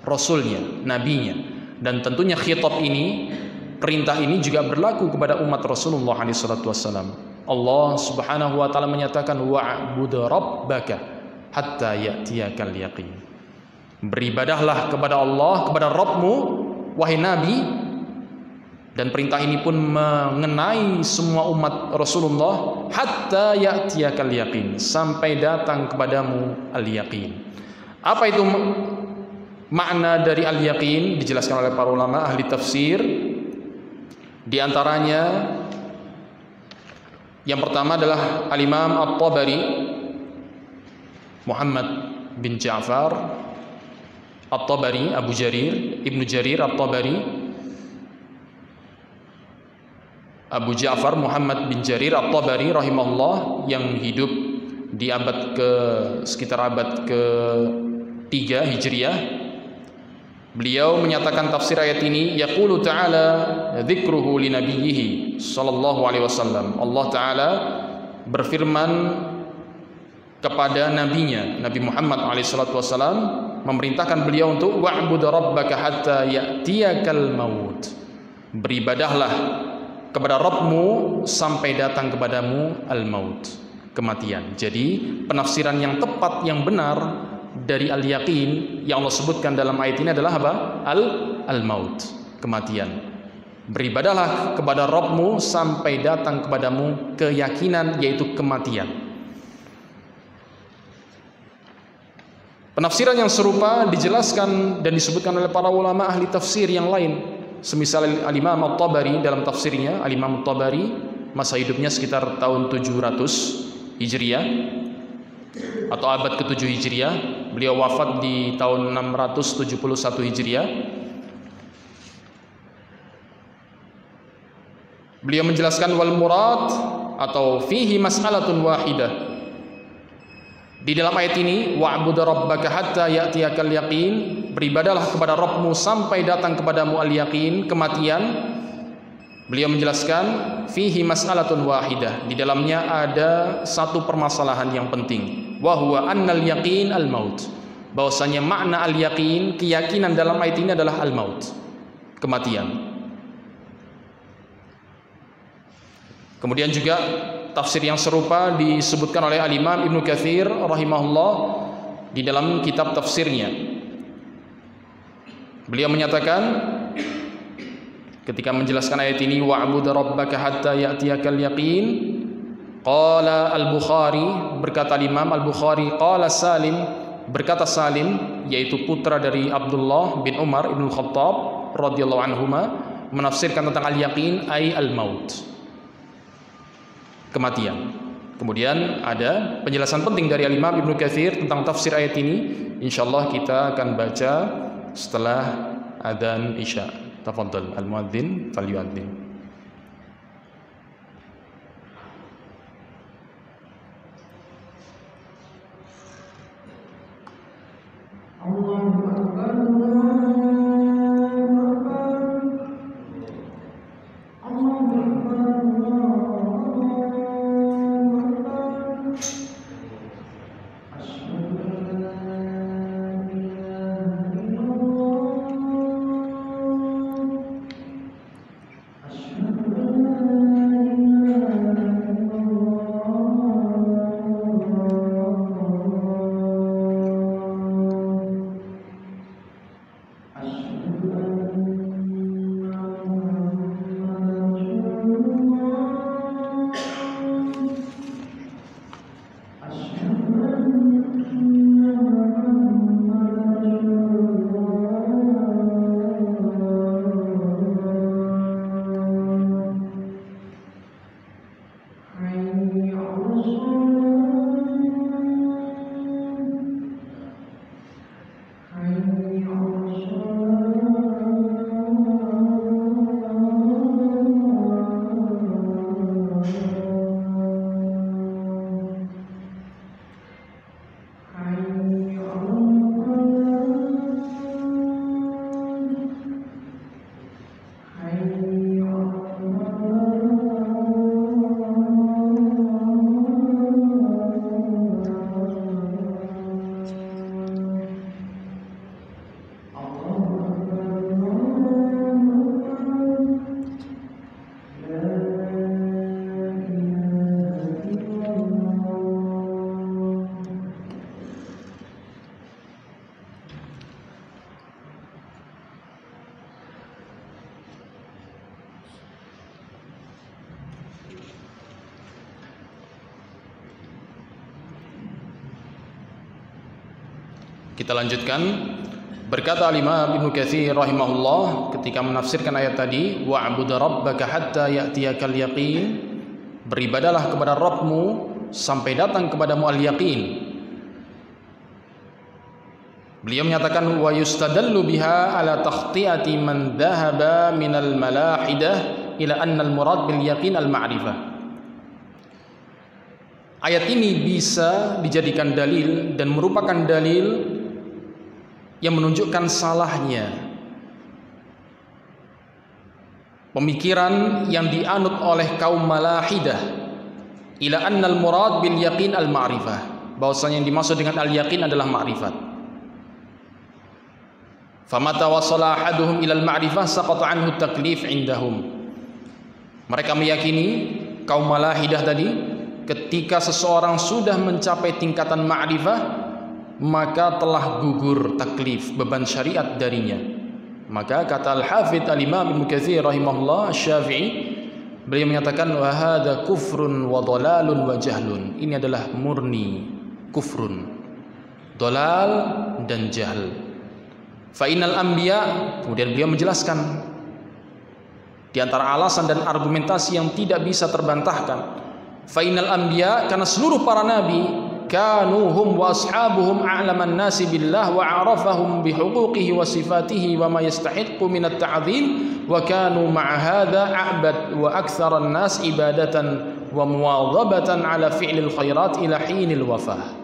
Rasulnya, Nabinya, dan tentunya khitab ini, perintah ini juga berlaku kepada umat Rasulullah SAW. Allah Subhanahu wa ta'ala menyatakan wa'bud rabbaka hatta ya'tiyakal yaqin. Beribadahlah kepada Allah, kepada Rabbmu, wahai Nabi. Dan perintah ini pun mengenai semua umat Rasulullah, hatta ya'tiyakal yaqin, sampai datang kepadamu al-yaqin. Apa itu makna dari al-yaqin? Dijelaskan oleh para ulama ahli tafsir. Di antaranya yang pertama adalah Al-Imam At-Tabari, Muhammad bin Ja'far At-Tabari, Abu Jarir, Ibnu Jarir At-Tabari, Abu Ja'far Muhammad bin Jarir At-Tabari rahimahullah yang hidup di sekitar abad ke-3 Hijriah. Beliau menyatakan tafsir ayat ini, yaqulu ta'ala dzikruhu li nabiyhi sallallahu alaihi wasallam. Allah taala berfirman kepada nabinya Nabi Muhammad alaihi salatu wasallam, memerintahkan beliau untuk wa'bud rabbaka hatta ya'tiyakal maut. Beribadahlah kepada Rabbmu sampai datang kepadamu al-maut, kematian. Jadi penafsiran yang tepat, yang benar dari al-yaqin yang Allah sebutkan dalam ayat ini adalah apa? Al-maut, kematian. Beribadahlah kepada Rabbmu sampai datang kepadamu keyakinan, yaitu kematian. Penafsiran yang serupa dijelaskan dan disebutkan oleh para ulama ahli tafsir yang lain. Semisal Al-Imam At-Tabari dalam tafsirnya, Al-Imam At-Tabari masa hidupnya sekitar tahun 700 Hijriah atau abad ke-7 Hijriah. Beliau wafat di tahun 671 Hijriah. Beliau menjelaskan wal murad atau fihi mas'alatun wahidah. Di dalam ayat ini, wa'bud rabbaka hatta ya'tiyakal yaqin, beribadalah kepada Rabbmu sampai datang kepadamu al-yaqin, kematian. Beliau menjelaskan fihi mas'alatun wahidah, di dalamnya ada satu permasalahan yang penting, wa huwa annal yaqin al-maut. Bahwasanya makna al-yaqin, keyakinan dalam ayat ini adalah al-maut, kematian. Kemudian juga tafsir yang serupa disebutkan oleh Al-Imam Ibnu Katsir rahimahullah di dalam kitab tafsirnya. Beliau menyatakan ketika menjelaskan ayat ini, wa'bud rabbaka hatta ya'tiyakal yaqin, qala Al-Bukhari, berkata Imam Al-Bukhari, qala Salim, berkata Salim, yaitu putra dari Abdullah bin Umar ibn Khattab radhiyallahu anhuma, menafsirkan tentang al-yaqin ay al-maut, kematian. Kemudian ada penjelasan penting dari Al-Imam Ibnu Katsir tentang tafsir ayat ini. Insyaallah kita akan baca setelah adzan Isya. Tafadhal al-muadzin falyuadzin. Allahu akbar. Kita lanjutkan. Berkata Imam Ibnu Katsir rahimahullah ketika menafsirkan ayat tadi, wa'bud rabbaka hatta ya'tiyakal yaqin, beribadalah kepada Rabbmu sampai datang kepadamu al-yaqin. Beliau menyatakan wa yustadallu biha ala takhtiyati man dhahaba minal malahidah ila anna al-murad bil yaqin al-ma'rifah. Ayat ini bisa dijadikan dalil dan merupakan dalil yang menunjukkan salahnya pemikiran yang dianut oleh kaum Malahidah ila anna al-murad bil yaqin al-ma'rifah, bahwasanya yang dimaksud dengan al-yaqin adalah ma'rifat. Famata wasala ahaduhum ila al-ma'rifah saqata anhu taklif indahum. Mereka meyakini, kaum Malahidah tadi, ketika seseorang sudah mencapai tingkatan ma'rifah maka telah gugur taklif, beban syariat darinya. Maka kata Al-Hafidz Al-Imam Ibnu Katsir rahimahullah Syafi'i, beliau menyatakan wa hadza kufrun wa dhalalun wa jahlun. Ini adalah murni kufrun, dhalal dan jahl. Fa innal anbiya, kemudian beliau menjelaskan di antara alasan dan argumentasi yang tidak bisa terbantahkan. Fa innal anbiya, karena seluruh para nabi kanu hum wa ashabuhum a'laman nasi billah wa arafahum bihuquqihi wa sifatihi wa ma yastahiqqu min at-ta'dhim wa kanu ma'a hadha a'bad wa aktsara an-nas ibadatan wa muwadhabatan ala fi'lil khairat ila hinil wafah.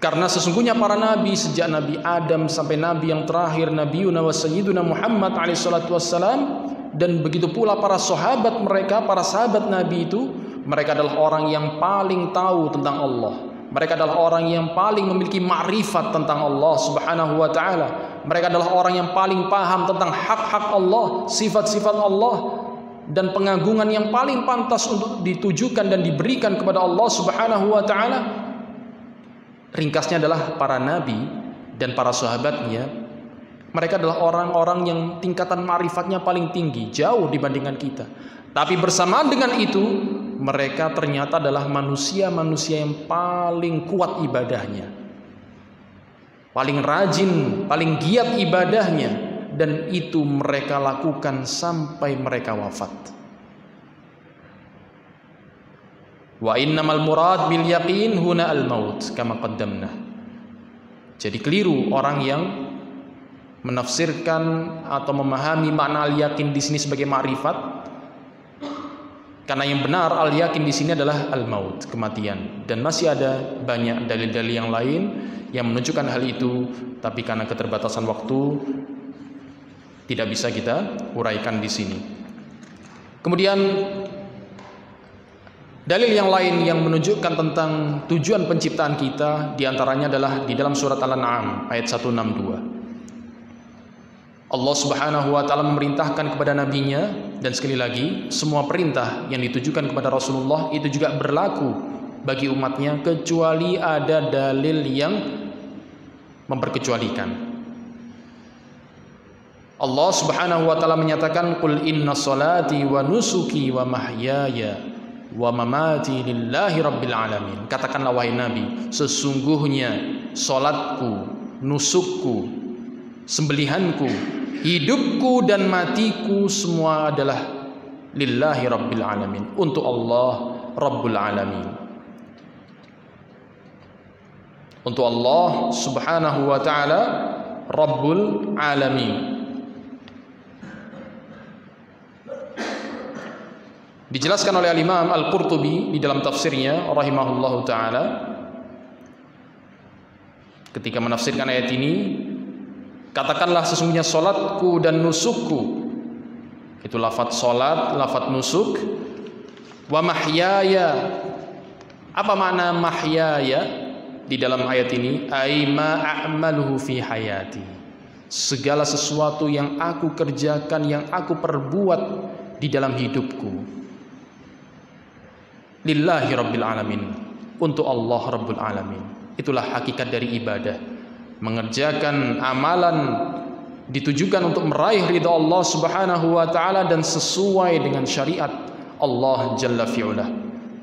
Karena sesungguhnya para nabi sejak Nabi Adam sampai nabi yang terakhir Nabiuna wa sayyiduna Muhammad alaihi salatu wassalam, dan begitu pula para sahabat mereka, para sahabat nabi itu, mereka adalah orang yang paling tahu tentang Allah. Mereka adalah orang yang paling memiliki ma'rifat tentang Allah Subhanahu wa ta'ala. Mereka adalah orang yang paling paham tentang hak-hak Allah, sifat-sifat Allah, dan pengagungan yang paling pantas untuk ditujukan dan diberikan kepada Allah Subhanahu wa ta'ala. Ringkasnya adalah para nabi dan para sahabatnya. Mereka adalah orang-orang yang tingkatan ma'rifatnya paling tinggi, jauh dibandingkan kita. Tapi bersamaan dengan itu, mereka ternyata adalah manusia-manusia yang paling kuat ibadahnya, paling rajin, paling giat ibadahnya, dan itu mereka lakukan sampai mereka wafat. Wa innamal murad bil yaqin huna al maut kama qaddamna. Jadi keliru orang yang menafsirkan atau memahami makna al yaqin di sini sebagai ma'rifat. Karena yang benar al-yakin di sini adalah al-maut, kematian. Dan masih ada banyak dalil-dalil yang lain yang menunjukkan hal itu, tapi karena keterbatasan waktu tidak bisa kita uraikan di sini. Kemudian dalil yang lain yang menunjukkan tentang tujuan penciptaan kita diantaranya adalah di dalam surat Al-An'am ayat 162. Allah Subhanahu wa ta'ala memerintahkan kepada nabinya, dan sekali lagi semua perintah yang ditujukan kepada Rasulullah itu juga berlaku bagi umatnya kecuali ada dalil yang memperkecualikan. Allah Subhanahu wa ta'ala menyatakan qul inna salati wa nusuki wa mahyaya wa mamati lillahi rabbil alamin. Katakanlah wahai Nabi, sesungguhnya salatku, nusukku, sembelihanku, hidupku dan matiku semua adalah lillahi rabbil alamin, untuk Allah rabbul alamin, untuk Allah Subhanahu wa ta'ala rabbul alamin. Dijelaskan oleh Al-Imam Al-Qurtubi di dalam tafsirnya rahimahullahu ta'ala, ketika menafsirkan ayat ini, katakanlah sesungguhnya solatku dan nusukku, itu lafadz solat, lafadz nusuk, wa mahyaya. Apa makna mahyaya di dalam ayat ini? Ai ma a'maluhu fi hayati, segala sesuatu yang aku kerjakan, yang aku perbuat di dalam hidupku, lillahi rabbil alamin, untuk Allah rabbul alamin. Itulah hakikat dari ibadah, mengerjakan amalan ditujukan untuk meraih ridha Allah Subhanahu wa ta'ala dan sesuai dengan syariat Allah Jalla fi'ulah.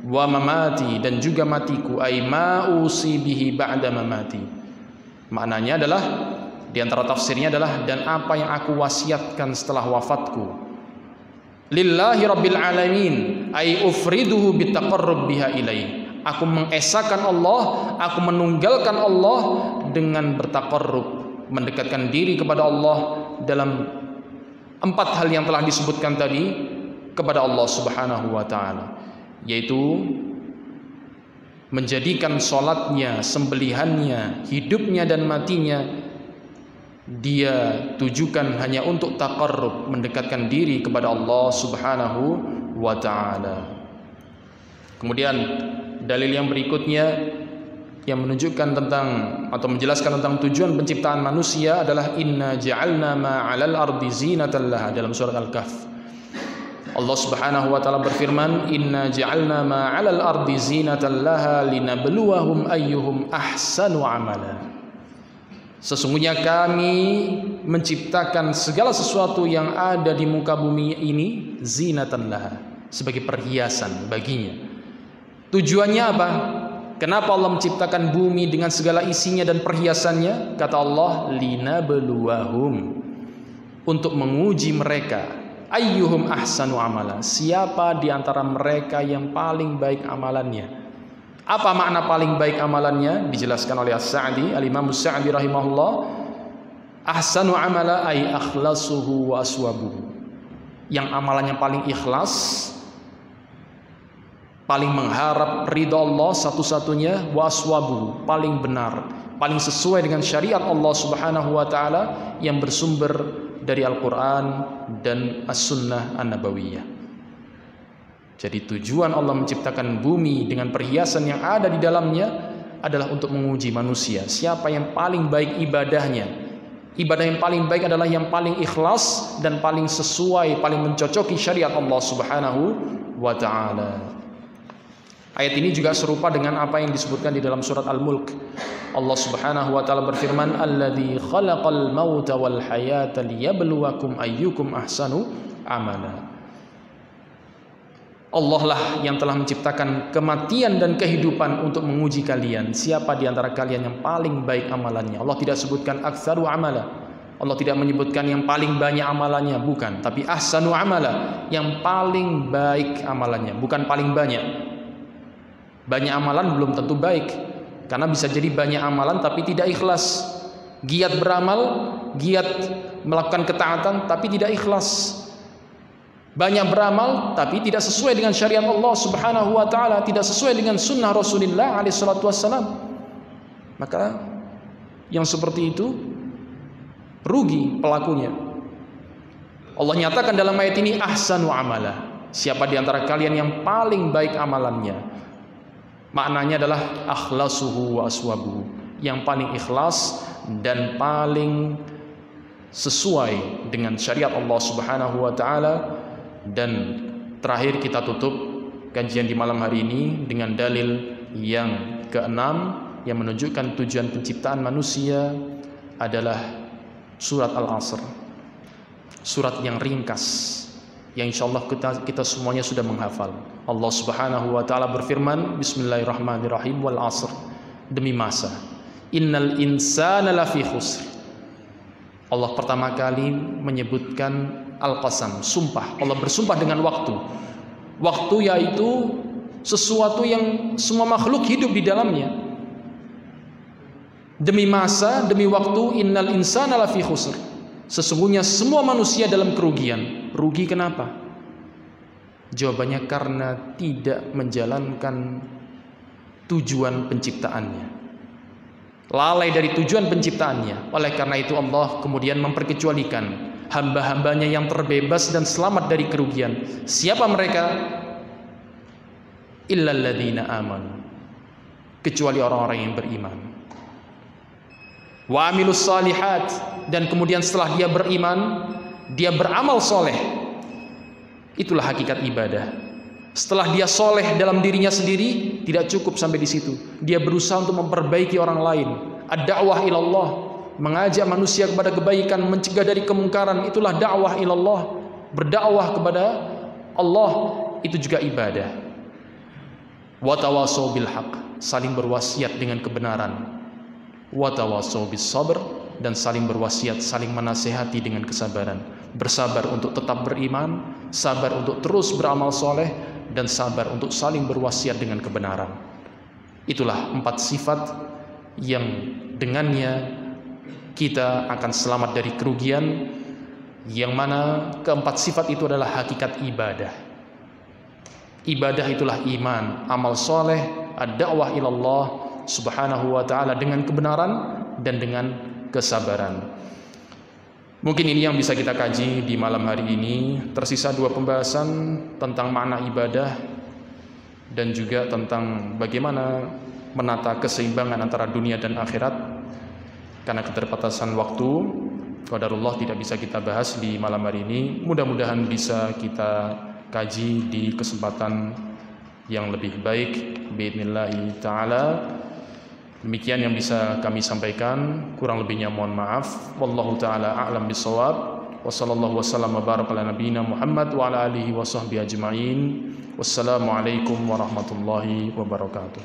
Wa mamati, dan juga matiku, ay ma usi bihi ba'da mamati. Maknanya adalah, di antara tafsirnya adalah, dan apa yang aku wasiatkan setelah wafatku. Lillahi rabbil alamin, ay ufriduhu bitaqarrub biha ilaih. Aku mengesahkan Allah, aku menunggalkan Allah dengan bertaqarrub, mendekatkan diri kepada Allah dalam empat hal yang telah disebutkan tadi kepada Allah Subhanahu wa taala, yaitu menjadikan sholatnya, sembelihannya, hidupnya dan matinya dia tujukan hanya untuk taqarrub, mendekatkan diri kepada Allah Subhanahu wa taala. Kemudian dalil yang berikutnya yang menunjukkan tentang atau menjelaskan tentang tujuan penciptaan manusia adalah inna ja'alna ma 'alal ardi zinatan laha, dalam surat Al-Kahf. Allah Subhanahu wa taala berfirman, inna ja'alna ma 'alal ardi zinatan laha linabluwahum ayyuhum ahsanu amala. Sesungguhnya kami menciptakan segala sesuatu yang ada di muka bumi ini zinatan laha, sebagai perhiasan baginya. Tujuannya apa? Kenapa Allah menciptakan bumi dengan segala isinya dan perhiasannya? Kata Allah, linabluwahum, untuk menguji mereka, ayyuhum ahsanu amala, siapa di antara mereka yang paling baik amalannya. Apa makna paling baik amalannya? Dijelaskan oleh As-Sa'di, Al-Imam As-Sa'di rahimahullah, ahsanu amala ay akhlasuhu wa aswabuhu, yang amalannya paling ikhlas, paling mengharap ridha Allah satu-satunya, wa aswabuhu, paling benar, paling sesuai dengan syariat Allah Subhanahu wa taala yang bersumber dari Al-Quran dan As-Sunnah An-Nabawiyah. Jadi tujuan Allah menciptakan bumi dengan perhiasan yang ada di dalamnya adalah untuk menguji manusia, siapa yang paling baik ibadahnya. Ibadah yang paling baik adalah yang paling ikhlas dan paling sesuai, paling mencocoki syariat Allah Subhanahu wa ta'ala. Ayat ini juga serupa dengan apa yang disebutkan di dalam surat Al-Mulk. Allah Subhanahu wa taala berfirman, alladzi khalaqal mauta wal hayata liyabluwakum ayyukum ahsanu amala. Allah lah yang telah menciptakan kematian dan kehidupan untuk menguji kalian, siapa di antara kalian yang paling baik amalannya. Allah tidak sebutkan aktsaru amala, Allah tidak menyebutkan yang paling banyak amalannya, bukan, tapi ahsanu amala, yang paling baik amalannya, bukan paling banyak. Banyak amalan belum tentu baik, karena bisa jadi banyak amalan tapi tidak ikhlas. Giat beramal, giat melakukan ketaatan tapi tidak ikhlas. Banyak beramal tapi tidak sesuai dengan syariat Allah Subhanahu wa taala, tidak sesuai dengan sunnah Rasulullah alaihi salatu wassalam. Maka yang seperti itu rugi pelakunya. Allah nyatakan dalam ayat ini ahsanu amala, siapa di antara kalian yang paling baik amalannya. Maknanya adalah akhlasuhu wa aswabuhu, yang paling ikhlas dan paling sesuai dengan syariat Allah Subhanahu wa taala. Dan terakhir kita tutup kajian di malam hari ini dengan dalil yang keenam yang menunjukkan tujuan penciptaan manusia adalah surat Al-Asr, surat yang ringkas yang insyaallah kita semuanya sudah menghafal. Allah Subhanahu wa taala berfirman, bismillahirrahmanirrahim, wal asr, demi masa, innal insana lafi khusr. Allah pertama kali menyebutkan al-qasam, sumpah. Allah bersumpah dengan waktu. Waktu yaitu sesuatu yang semua makhluk hidup di dalamnya. Demi masa, demi waktu, innal insana lafi khusr, sesungguhnya semua manusia dalam kerugian. Rugi kenapa? Jawabannya karena tidak menjalankan tujuan penciptaannya, lalai dari tujuan penciptaannya. Oleh karena itu Allah kemudian memperkecualikan hamba-hambanya yang terbebas dan selamat dari kerugian. Siapa mereka? Illal ladzina amanu, kecuali orang-orang yang beriman. Wa amilus salihat, dan kemudian setelah dia beriman, dia beramal soleh. Itulah hakikat ibadah. Setelah dia soleh dalam dirinya sendiri, tidak cukup sampai di situ. Dia berusaha untuk memperbaiki orang lain. Ad-da'wah ilallah, mengajak manusia kepada kebaikan, mencegah dari kemungkaran. Itulah dakwah ilallah. Berdakwah kepada Allah, itu juga ibadah. Wa tawasaw bil haq, saling berwasiat dengan kebenaran. Wa tawasaw bis sabr, dan saling berwasiat, saling menasehati dengan kesabaran. Bersabar untuk tetap beriman, sabar untuk terus beramal soleh, dan sabar untuk saling berwasiat dengan kebenaran. Itulah 4 sifat yang dengannya kita akan selamat dari kerugian yang mana keempat sifat itu adalah hakikat ibadah. Ibadah itulah iman, amal soleh, ad-da'wah ilallah subhanahu wa ta'ala dengan kebenaran dan dengan kesabaran. Mungkin ini yang bisa kita kaji di malam hari ini. Tersisa 2 pembahasan tentang makna ibadah dan juga tentang bagaimana menata keseimbangan antara dunia dan akhirat. Karena keterbatasan waktu, qadarullah tidak bisa kita bahas di malam hari ini. Mudah-mudahan bisa kita kaji di kesempatan yang lebih baik biidznillah ta'ala. Demikian yang bisa kami sampaikan, kurang lebihnya mohon maaf. Wallahu ta'ala a'lam bishawab. Wa sallallahu wasallam wa baraka ala nabiyyina Muhammad wa ala alihi wa sahbihi ajma'in. Wassalamualaikum warahmatullahi wabarakatuh.